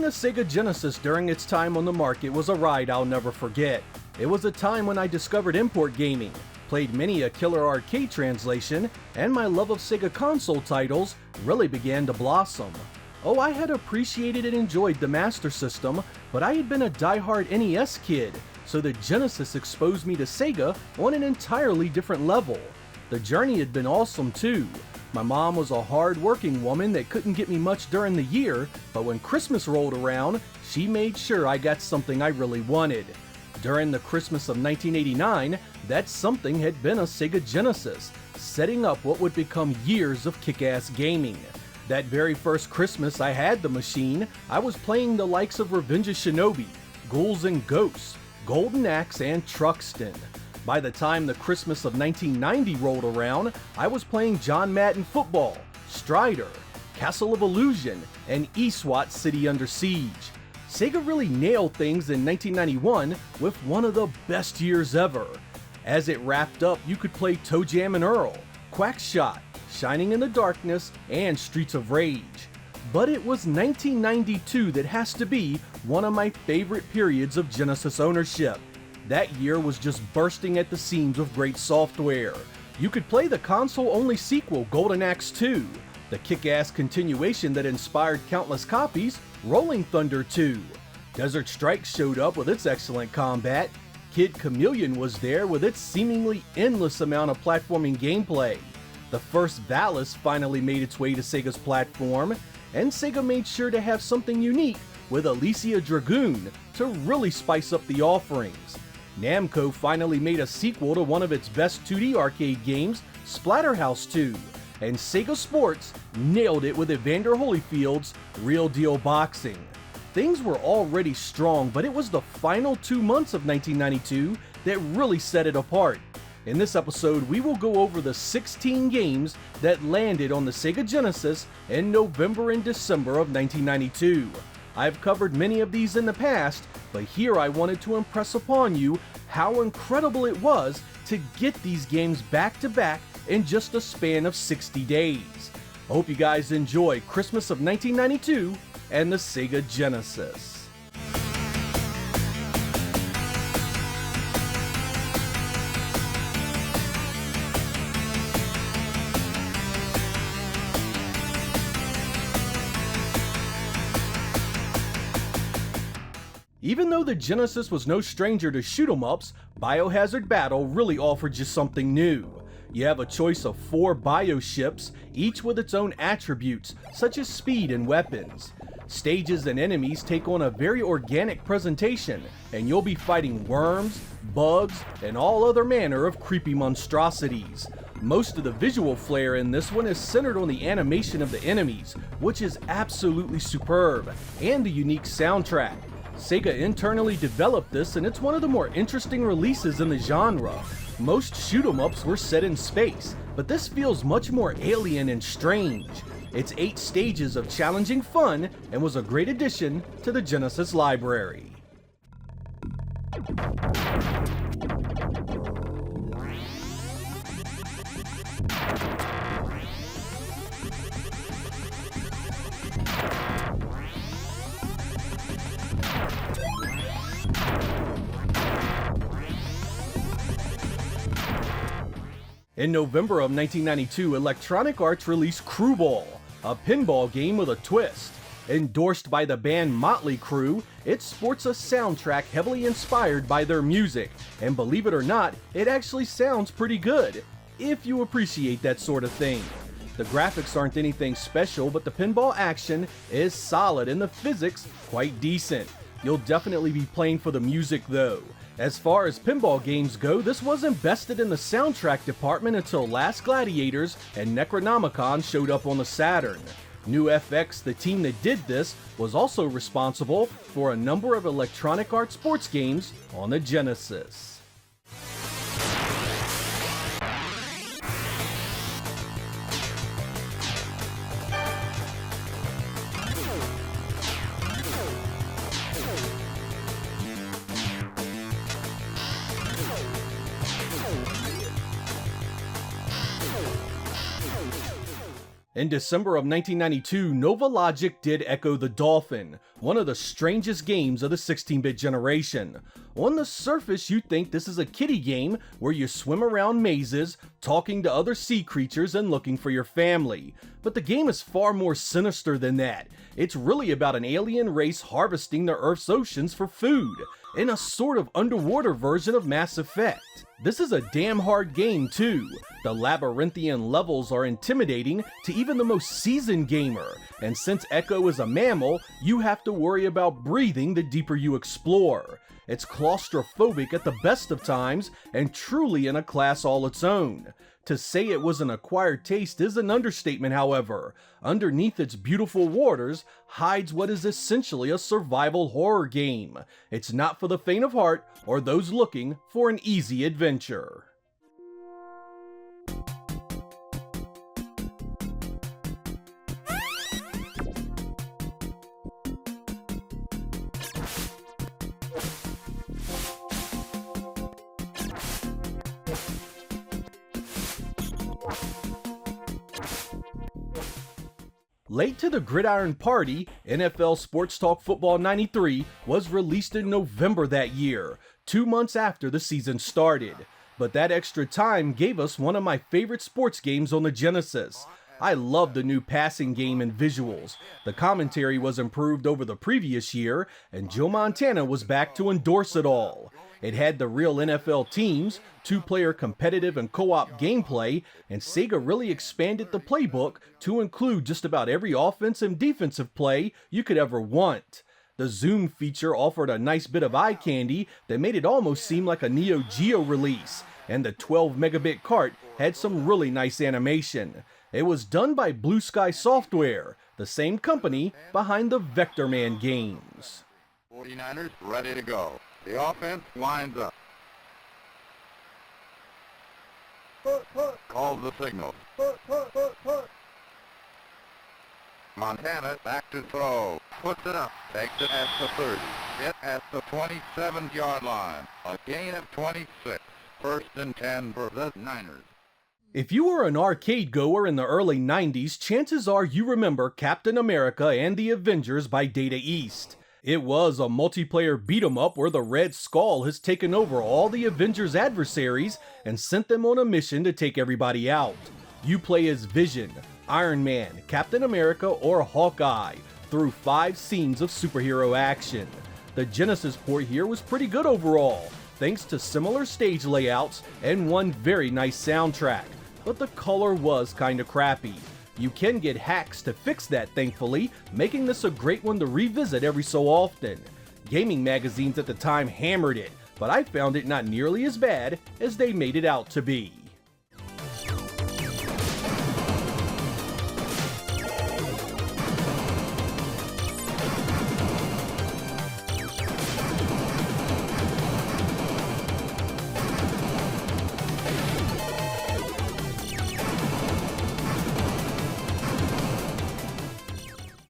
the Sega Genesis during its time on the market was a ride I'll never forget. It was a time when I discovered import gaming, played many a killer arcade translation, and my love of Sega console titles really began to blossom. Oh, I had appreciated and enjoyed the Master System, but I had been a die-hard NES kid, so the Genesis exposed me to Sega on an entirely different level. The journey had been awesome too. My mom was a hard-working woman that couldn't get me much during the year, but when Christmas rolled around, she made sure I got something I really wanted. During the Christmas of 1989, that something had been a Sega Genesis, setting up what would become years of kick-ass gaming. That very first Christmas I had the machine, I was playing the likes of Revenge of Shinobi, Ghouls and Ghosts, Golden Axe, and Truxton. By the time the Christmas of 1990 rolled around, I was playing John Madden Football, Strider, Castle of Illusion, and eSWAT City Under Siege. Sega really nailed things in 1991 with one of the best years ever. As it wrapped up, you could play Toe Jam and Earl, Quackshot, Shining in the Darkness, and Streets of Rage. But it was 1992 that has to be one of my favorite periods of Genesis ownership. That year was just bursting at the seams with great software. You could play the console-only sequel, Golden Axe 2, the kick-ass continuation that inspired countless copies, Rolling Thunder 2. Desert Strike showed up with its excellent combat. Kid Chameleon was there with its seemingly endless amount of platforming gameplay. The first Valis finally made its way to Sega's platform, and Sega made sure to have something unique with Alicia Dragoon to really spice up the offerings. Namco finally made a sequel to one of its best 2D arcade games, Splatterhouse 2, and Sega Sports nailed it with Evander Holyfield's Real Deal Boxing. Things were already strong, but it was the final 2 months of 1992 that really set it apart. In this episode, we will go over the 16 games that landed on the Sega Genesis in November and December of 1992. I've covered many of these in the past, but here I wanted to impress upon you how incredible it was to get these games back to back in just a span of 60 days. I hope you guys enjoy Christmas of 1992 and the Sega Genesis. Even though the Genesis was no stranger to shoot-'em-ups, Biohazard Battle really offered you something new. You have a choice of 4 bio ships, each with its own attributes, such as speed and weapons. Stages and enemies take on a very organic presentation, and you'll be fighting worms, bugs, and all other manner of creepy monstrosities. Most of the visual flair in this one is centered on the animation of the enemies, which is absolutely superb, and the unique soundtrack. Sega internally developed this, and it's one of the more interesting releases in the genre. Most shoot-'em-ups were set in space, but this feels much more alien and strange. It's 8 stages of challenging fun and was a great addition to the Genesis library. In November of 1992, Electronic Arts released Crewball, a pinball game with a twist. Endorsed by the band Motley Crue, it sports a soundtrack heavily inspired by their music, and believe it or not, it actually sounds pretty good, if you appreciate that sort of thing. The graphics aren't anything special, but the pinball action is solid and the physics quite decent. You'll definitely be playing for the music though. As far as pinball games go, this wasn't bested in the soundtrack department until Last Gladiators and Necronomicon showed up on the Saturn. New FX, the team that did this, was also responsible for a number of Electronic Arts sports games on the Genesis. In December of 1992, Nova Logic did echo the Dolphin, one of the strangest games of the 16-bit generation. On the surface, you'd think this is a kiddie game where you swim around mazes, talking to other sea creatures and looking for your family. But the game is far more sinister than that. It's really about an alien race harvesting the Earth's oceans for food, in a sort of underwater version of Mass Effect. This is a damn hard game too. The labyrinthian levels are intimidating to even the most seasoned gamer, and since Echo is a mammal, you have to worry about breathing the deeper you explore. It's claustrophobic at the best of times, and truly in a class all its own. To say it was an acquired taste is an understatement, however. Underneath its beautiful waters hides what is essentially a survival horror game. It's not for the faint of heart or those looking for an easy adventure. Late to the Gridiron Party, NFL Sports Talk Football 93 was released in November that year, 2 months after the season started. But that extra time gave us one of my favorite sports games on the Genesis. I loved the new passing game and visuals. The commentary was improved over the previous year, and Joe Montana was back to endorse it all. It had the real NFL teams, 2-player competitive and co-op gameplay, and Sega really expanded the playbook to include just about every offensive and defensive play you could ever want. The zoom feature offered a nice bit of eye candy that made it almost seem like a Neo Geo release, and the 12 megabit cart had some really nice animation. It was done by Blue Sky Software, the same company behind the Vector Man games. 49ers ready to go. The offense lines up. Calls the signal. Montana back to throw. Puts it up. Takes it at the 30. Hit at the 27-yard line. A gain of 26. First and 10 for the Niners. If you were an arcade goer in the early 90s, chances are you remember Captain America and the Avengers by Data East. It was a multiplayer beat-em-up where the Red Skull has taken over all the Avengers' adversaries and sent them on a mission to take everybody out. You play as Vision, Iron Man, Captain America, or Hawkeye through 5 scenes of superhero action. The Genesis port here was pretty good overall, thanks to similar stage layouts and one very nice soundtrack, but the color was kinda crappy. You can get hacks to fix that, thankfully, making this a great one to revisit every so often. Gaming magazines at the time hammered it, but I found it not nearly as bad as they made it out to be.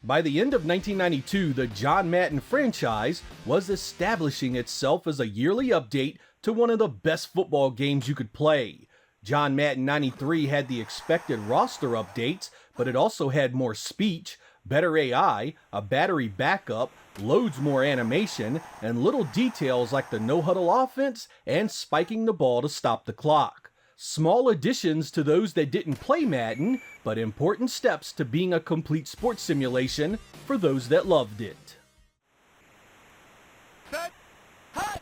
By the end of 1992, the John Madden franchise was establishing itself as a yearly update to one of the best football games you could play. John Madden 93 had the expected roster updates, but it also had more speech, better AI, a battery backup, loads more animation, and little details like the no-huddle offense and spiking the ball to stop the clock. Small additions to those that didn't play Madden, but important steps to being a complete sports simulation for those that loved it. Set. Hut.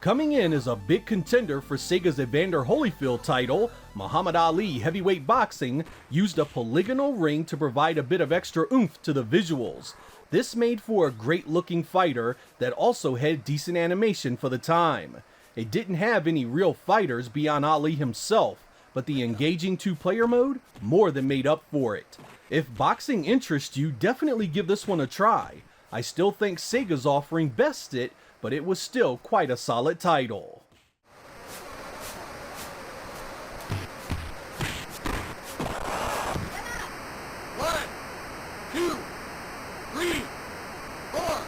Coming in as a big contender for Sega's Evander Holyfield title, Muhammad Ali Heavyweight Boxing used a polygonal ring to provide a bit of extra oomph to the visuals. This made for a great looking fighter that also had decent animation for the time. It didn't have any real fighters beyond Ali himself, but the engaging 2-player mode more than made up for it. If boxing interests you, definitely give this one a try. I still think Sega's offering bests it, but it was still quite a solid title. One, two, three, four,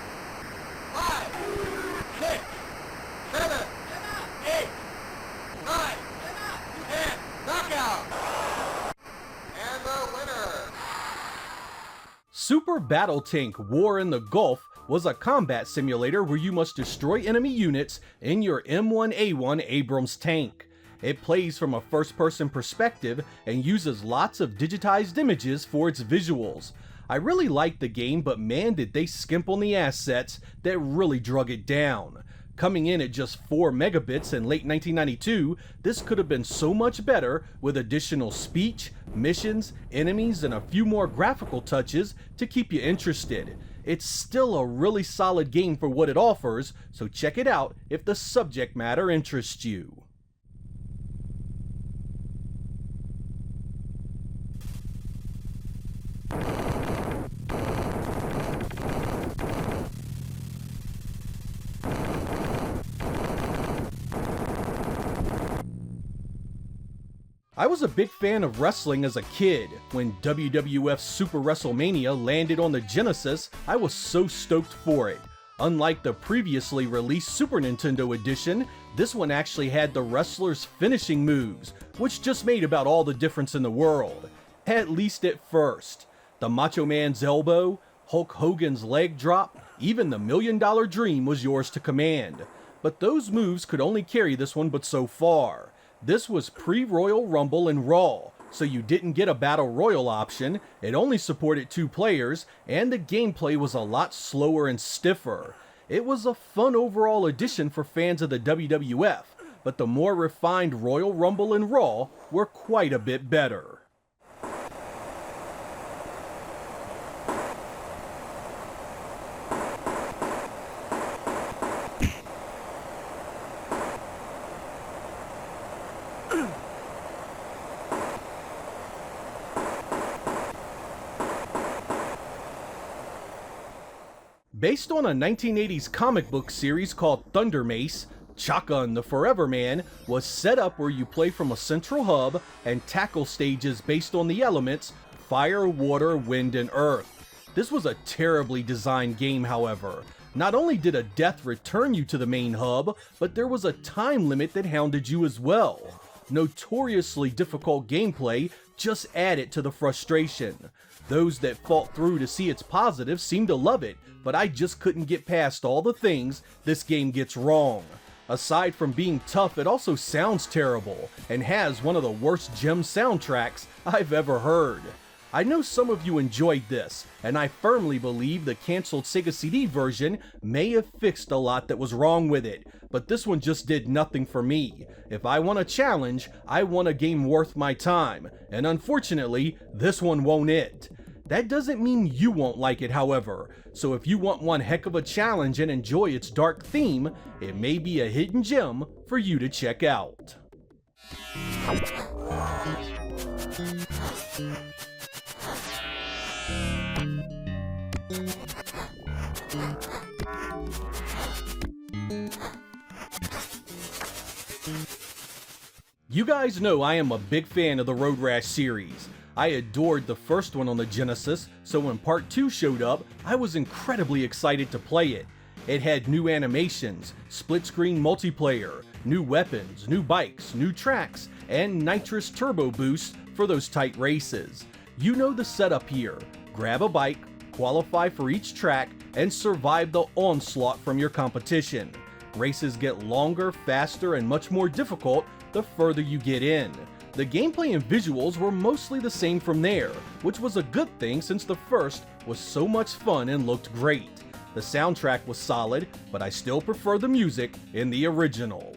five. Super Battle Tank War in the Gulf was a combat simulator where you must destroy enemy units in your M1A1 Abrams tank. It plays from a first-person perspective and uses lots of digitized images for its visuals. I really liked the game, but man did they skimp on the assets that really drug it down. Coming in at just 4 megabits in late 1992, this could have been so much better with additional speech, missions, enemies, and a few more graphical touches to keep you interested. It's still a really solid game for what it offers, so check it out if the subject matter interests you. I was a big fan of wrestling as a kid. When WWF Super Wrestlemania landed on the Genesis, I was so stoked for it. Unlike the previously released Super Nintendo edition, this one actually had the wrestlers' finishing moves, which just made about all the difference in the world. At least at first. The Macho Man's elbow, Hulk Hogan's leg drop, even the $1 Million Dream was yours to command. But those moves could only carry this one but so far. This was pre-Royal Rumble and Raw, so you didn't get a Battle Royal option, it only supported 2 players, and the gameplay was a lot slower and stiffer. It was a fun overall addition for fans of the WWF, but the more refined Royal Rumble and Raw were quite a bit better. Based on a 1980s comic book series called Thunder Mace, Chaka the Forever Man was set up where you play from a central hub and tackle stages based on the elements fire, water, wind, and earth. This was a terribly designed game, however. Not only did a death return you to the main hub, but there was a time limit that hounded you as well. Notoriously difficult gameplay just added to the frustration. Those that fought through to see its positives seemed to love it, but I just couldn't get past all the things this game gets wrong. Aside from being tough, it also sounds terrible, and has one of the worst gem soundtracks I've ever heard. I know some of you enjoyed this, and I firmly believe the cancelled Sega CD version may have fixed a lot that was wrong with it, but this one just did nothing for me. If I want a challenge, I want a game worth my time, and unfortunately, this one won't it. That doesn't mean you won't like it, however, so if you want one heck of a challenge and enjoy its dark theme, it may be a hidden gem for you to check out. You guys know I am a big fan of the Road Rash series. I adored the first one on the Genesis, so when Part 2 showed up, I was incredibly excited to play it. It had new animations, split-screen multiplayer, new weapons, new bikes, new tracks, and nitrous turbo boosts for those tight races. You know the setup here. Grab a bike, qualify for each track, and survive the onslaught from your competition. Races get longer, faster, and much more difficult the further you get in. The gameplay and visuals were mostly the same from there, which was a good thing since the first was so much fun and looked great. The soundtrack was solid, but I still prefer the music in the original.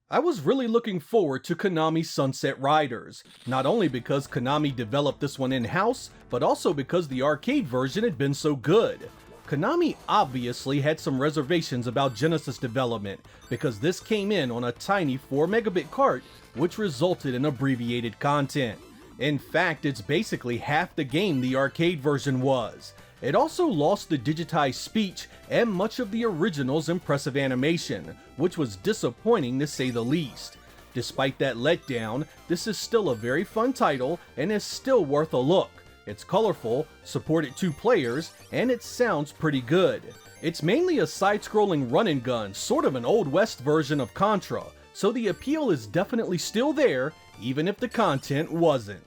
I was really looking forward to Konami's Sunset Riders, not only because Konami developed this one in-house, but also because the arcade version had been so good. Konami obviously had some reservations about Genesis development, because this came in on a tiny 4 megabit cart, which resulted in abbreviated content. In fact, it's basically half the game the arcade version was. It also lost the digitized speech and much of the original's impressive animation, which was disappointing to say the least. Despite that letdown, this is still a very fun title and is still worth a look. It's colorful, supported 2 players, and it sounds pretty good. It's mainly a side-scrolling run-and-gun, sort of an Old West version of Contra, so the appeal is definitely still there, even if the content wasn't.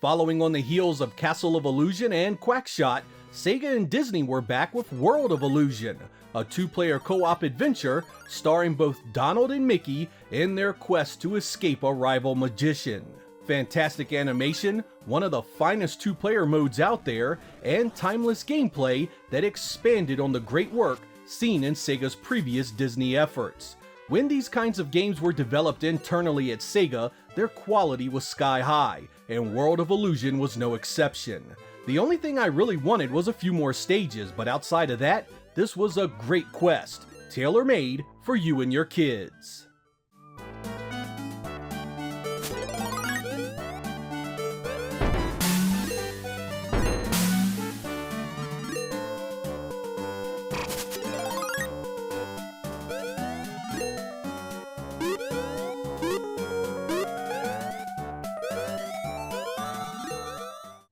Following on the heels of Castle of Illusion and Quackshot, Sega and Disney were back with World of Illusion, a 2-player co-op adventure starring both Donald and Mickey in their quest to escape a rival magician. Fantastic animation, one of the finest 2-player modes out there, and timeless gameplay that expanded on the great work seen in Sega's previous Disney efforts. When these kinds of games were developed internally at Sega, their quality was sky high, and World of Illusion was no exception. The only thing I really wanted was a few more stages, but outside of that, this was a great quest, tailor-made for you and your kids.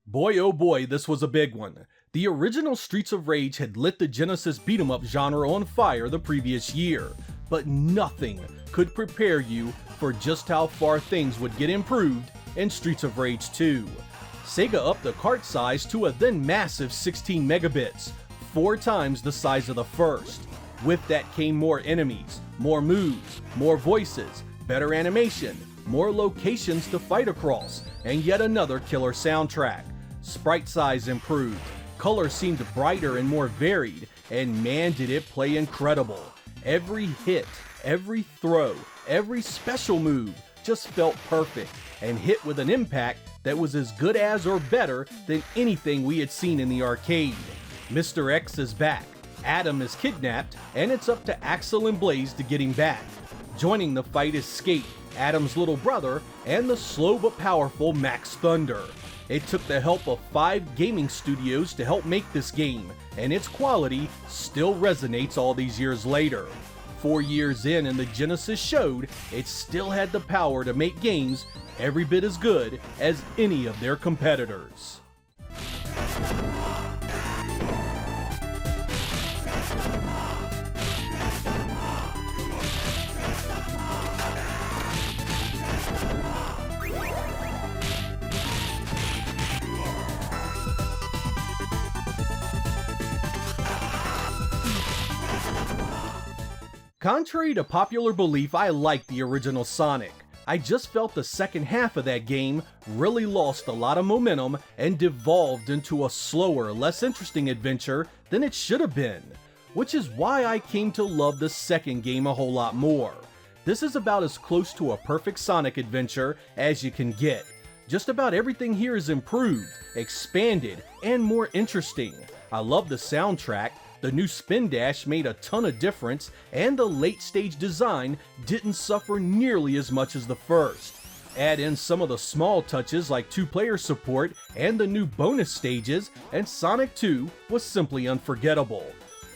Boy oh boy, this was a big one. The original Streets of Rage had lit the Genesis beat-em-up genre on fire the previous year, but nothing could prepare you for just how far things would get improved in Streets of Rage 2. Sega upped the cart size to a then massive 16 megabits, 4 times the size of the first. With that came more enemies, more moves, more voices, better animation, more locations to fight across, and yet another killer soundtrack. Sprite size improved, color seemed brighter and more varied, and man did it play incredible. Every hit, every throw, every special move just felt perfect, and hit with an impact that was as good as or better than anything we had seen in the arcade. Mr. X is back, Adam is kidnapped, and it's up to Axel and Blaze to get him back. Joining the fight is Skate, Adam's little brother, and the slow but powerful Max Thunder. It took the help of 5 gaming studios to help make this game, and its quality still resonates all these years later. 4 years in, and the Genesis showed it still had the power to make games every bit as good as any of their competitors. Contrary to popular belief, I liked the original Sonic. I just felt the second half of that game really lost a lot of momentum and devolved into a slower, less interesting adventure than it should have been, which is why I came to love the second game a whole lot more. This is about as close to a perfect Sonic adventure as you can get. Just about everything here is improved, expanded, and more interesting. I love the soundtrack. The new spin dash made a ton of difference, and the late stage design didn't suffer nearly as much as the first. Add in some of the small touches like 2-player support and the new bonus stages, and Sonic 2 was simply unforgettable.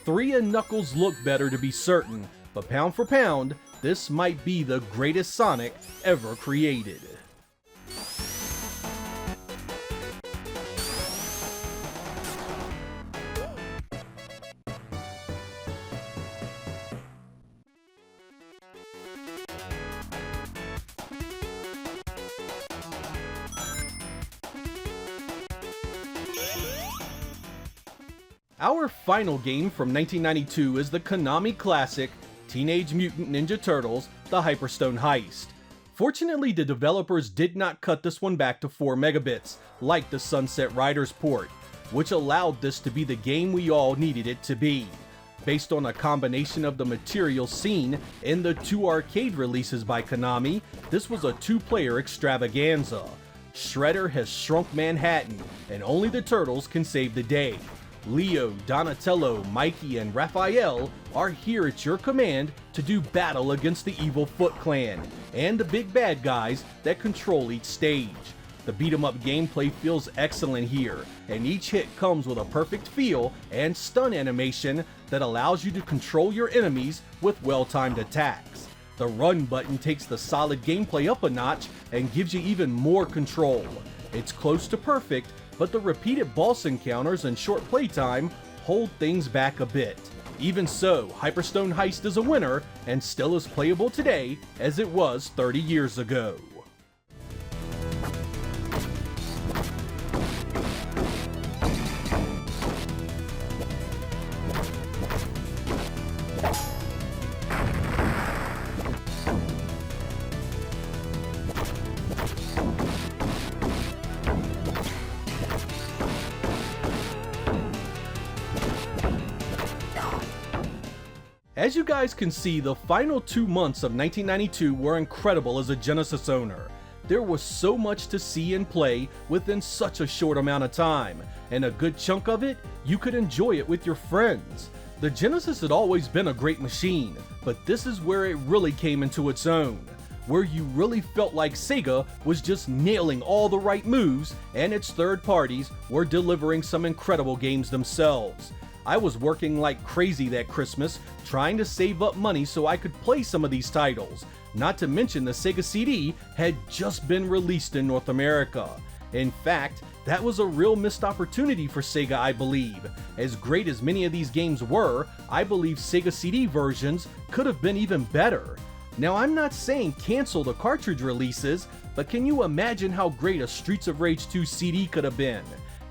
3 and Knuckles look better to be certain, but pound for pound, this might be the greatest Sonic ever created. Our final game from 1992 is the Konami classic Teenage Mutant Ninja Turtles: The Hyperstone Heist. Fortunately, the developers did not cut this one back to 4 megabits, like the Sunset Riders port, which allowed this to be the game we all needed it to be. Based on a combination of the material seen in the 2 arcade releases by Konami, this was a 2-player extravaganza. Shredder has shrunk Manhattan, and only the Turtles can save the day. Leo, Donatello, Mikey, and Raphael are here at your command to do battle against the evil Foot Clan and the big bad guys that control each stage. The beat-em-up gameplay feels excellent here, and each hit comes with a perfect feel and stun animation that allows you to control your enemies with well-timed attacks. The run button takes the solid gameplay up a notch and gives you even more control. It's close to perfect, but the repeated boss encounters and short playtime hold things back a bit. Even so, Hyperstone Heist is a winner and still as playable today as it was 30 years ago. As you guys can see, the final 2 months of 1992 were incredible as a Genesis owner. There was so much to see and play within such a short amount of time, and a good chunk of it, you could enjoy it with your friends. The Genesis had always been a great machine, but this is where it really came into its own, where you really felt like Sega was just nailing all the right moves, and its third parties were delivering some incredible games themselves. I was working like crazy that Christmas, trying to save up money so I could play some of these titles, not to mention the Sega CD had just been released in North America. In fact, that was a real missed opportunity for Sega, I believe. As great as many of these games were, I believe Sega CD versions could have been even better. Now, I'm not saying cancel the cartridge releases, but can you imagine how great a Streets of Rage 2 CD could have been?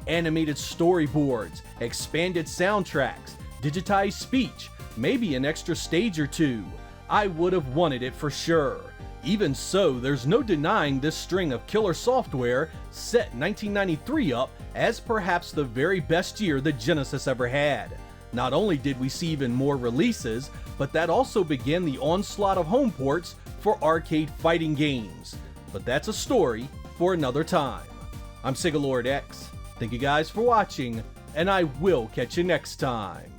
Animated storyboards, expanded soundtracks, digitized speech, maybe an extra stage or two. I would have wanted it for sure. Even so, there's no denying this string of killer software set 1993 up as perhaps the very best year the Genesis ever had. Not only did we see even more releases, but that also began the onslaught of home ports for arcade fighting games. But that's a story for another time. I'm Sega Lord X. Thank you guys for watching, and I will catch you next time.